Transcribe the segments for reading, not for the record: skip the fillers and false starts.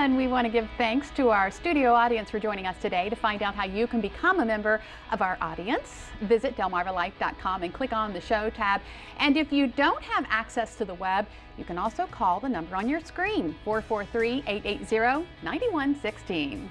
And we want to give thanks to our studio audience for joining us today. To find out how you can become a member of our audience, visit delmarvalife.com and click on the show tab. And if you don't have access to the web, you can also call the number on your screen, 443-880-9116.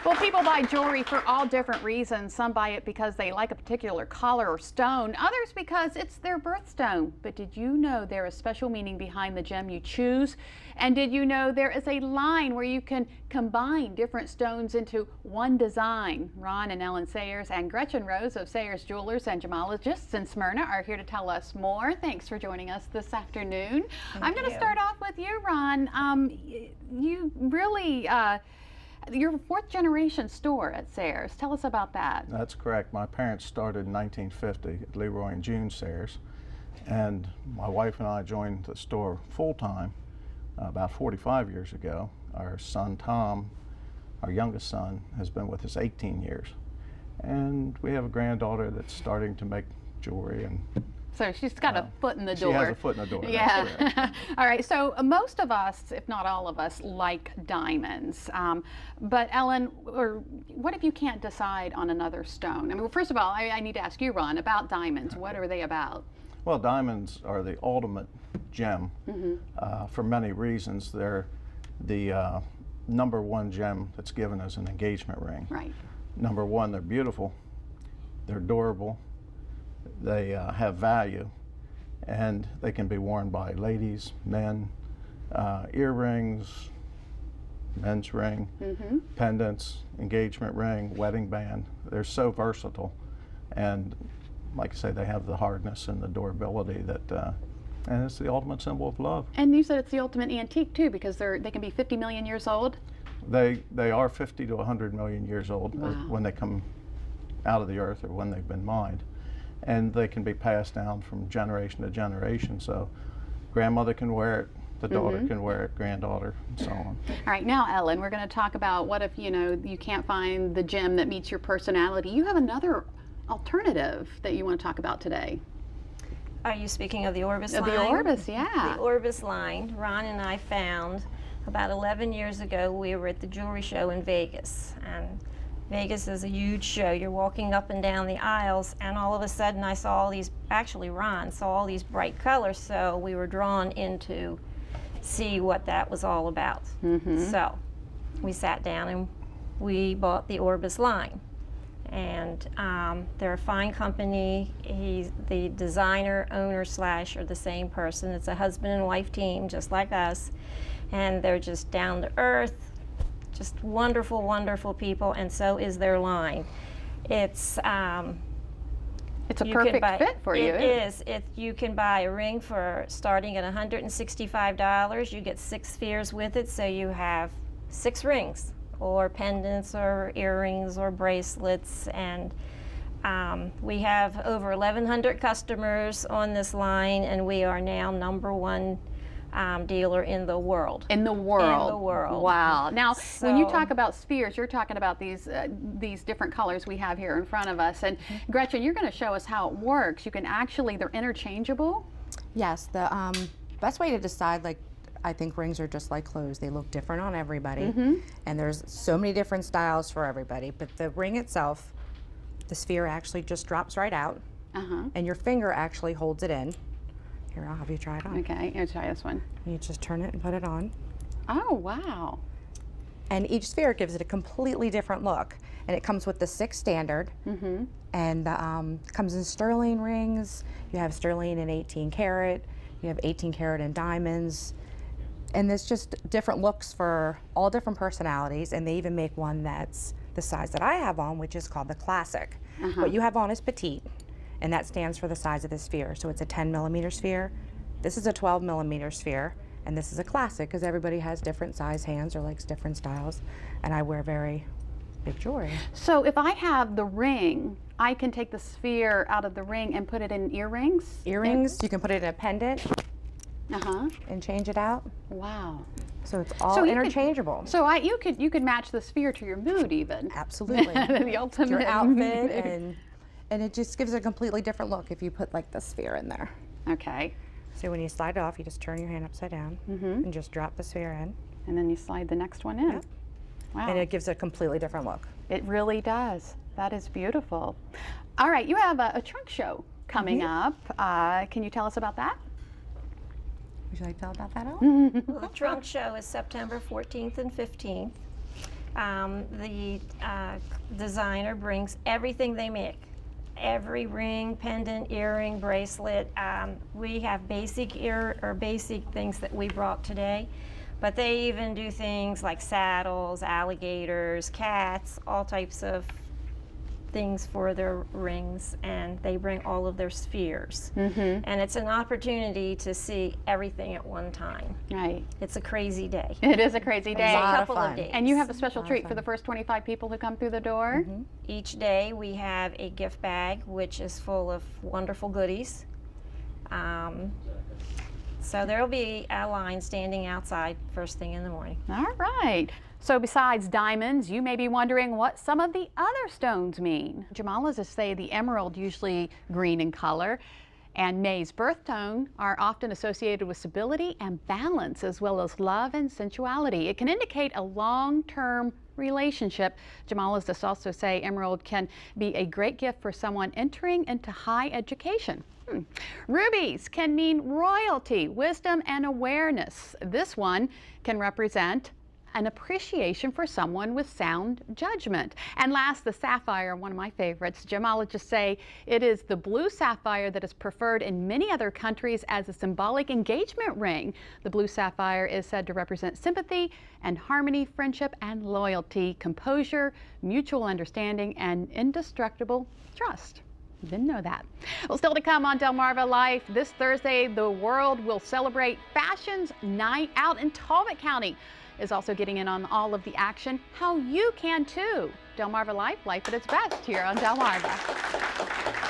Well, people buy jewelry for all different reasons. Some buy it because they like a particular color or stone, others because it's their birthstone. But did you know there is special meaning behind the gem you choose? And did you know there is a line where you can combine different stones into one design? Ron and Ellen Sayers and Gretchen Rose of Sayers Jewelers and Gemologists in Smyrna are here to tell us more. Thanks for joining us this afternoon. I'm going to start off with you, Ron. You really... You're a fourth generation store at Sayers. Tell us about that. That's correct. My parents started in 1950 at Leroy and June Sayers, and my wife and I joined the store full-time about 45 years ago. Our son Tom, our youngest son, has been with us 18 years, and we have a granddaughter that's starting to make jewelry, and so she's got a foot in the door. She has a foot in the door. Yeah. All right. So most of us, if not all of us, like diamonds. But Ellen, or what if you can't decide on another stone? I mean, first of all, I need to ask you, Ron, about diamonds. What are they about? Well, diamonds are the ultimate gem for many reasons. They're the number one gem that's given as an engagement ring. Right. Number one, they're beautiful, they're durable, they have value, and they can be worn by ladies, men, earrings, men's ring, pendants, engagement ring, wedding band. They're so versatile, and like I say, they have the hardness and the durability that, and it's the ultimate symbol of love. And you said it's the ultimate antique too, because they can be 50 million years old? They are 50 to 100 million years old. Wow. When they come out of the earth or when they've been mined. And they can be passed down from generation to generation. So grandmother can wear it, the daughter can wear it, granddaughter, and so on. All right, now Ellen, we're going to talk about what if, you can't find the gem that meets your personality. You have another alternative that you want to talk about today. Are you speaking of the Orbis line? The Orbis, yeah. The Orbis line, Ron and I found about 11 years ago. We were at the jewelry show in Vegas, and Vegas is a huge show. You're walking up and down the aisles, and all of a sudden I saw all these, actually Ron saw all these bright colors, so we were drawn into see what that was all about. So we sat down and we bought the Orbis line. And they're a fine company. The designer, owner slash are the same person. It's a husband and wife team, just like us. And they're just down to earth, just wonderful, wonderful people, and so is their line. It's a perfect fit for you. It is. You can buy a ring for starting at $165. You get 6 spheres with it, so you have 6 rings, or pendants, or earrings, or bracelets, and we have over 1,100 customers on this line, and we are now #1 dealer in the world. In the world. In the world. Wow. Now, when you talk about spheres, you're talking about these different colors we have here in front of us. And Gretchen, you're going to show us how it works. You can actually, they're interchangeable. Yes. The best way to decide, I think rings are just like clothes. They look different on everybody, and there's so many different styles for everybody. But the ring itself, the sphere actually just drops right out, and your finger actually holds it in. Here, I'll have you try it on. Okay, I'll try this one. You just turn it and put it on. Oh, wow. And each sphere gives it a completely different look. And it comes with the 6 standard, and comes in sterling rings. You have sterling and 18 karat. You have 18 karat and diamonds. And there's just different looks for all different personalities, and they even make one that's the size that I have on, which is called the classic. What you have on is petite, and that stands for the size of the sphere. So it's a 10 millimeter sphere. This is a 12 millimeter sphere, and this is a classic because everybody has different size hands or likes different styles, and I wear very big jewelry. So if I have the ring, I can take the sphere out of the ring and put it in earrings? Earrings, you can put it in a pendant and change it out. Wow. So it's all interchangeable. You could match the sphere to your mood even. Absolutely. The ultimate. Your outfit, and it just gives a completely different look if you put like the sphere in there. Okay. So when you slide it off, you just turn your hand upside down and just drop the sphere in. And then you slide the next one in. Yep. Wow. And it gives a completely different look. It really does. That is beautiful. All right, you have a trunk show coming up. Can you tell us about that? Would you like to tell about that, Al? Well, the trunk show is September 14th and 15th. The designer brings everything they make. Every ring, pendant, earring, bracelet. We have basic basic things that we brought today, but they even do things like saddles, alligators, cats, all types of things for their rings, and they bring all of their spheres. And it's an opportunity to see everything at one time. Right. It's a crazy day. It is a crazy day. A lot of Couple of fun. days. And you have a special Lot of treat for fun. the first 25 people who come through the door. Each day we have a gift bag which is full of wonderful goodies. So there will be a line standing outside first thing in the morning. All right. So besides diamonds, you may be wondering what some of the other stones mean. Gemologists say the emerald, usually green in color, and May's birthstone are often associated with stability and balance, as well as love and sensuality. It can indicate a long-term relationship. Gemologists also say emerald can be a great gift for someone entering into high education. Rubies can mean royalty, wisdom, and awareness. This one can represent an appreciation for someone with sound judgment. And last, the sapphire, one of my favorites. Gemologists say it is the blue sapphire that is preferred in many other countries as a symbolic engagement ring. The blue sapphire is said to represent sympathy and harmony, friendship and loyalty, composure, mutual understanding, and indestructible trust. Didn't know that. Well, still to come on Delmarva Life, this Thursday, the world will celebrate Fashion's Night Out in Talbot County. Is also getting in on all of the action. How you can too. Delmarva Life, life at its best here on Delmarva.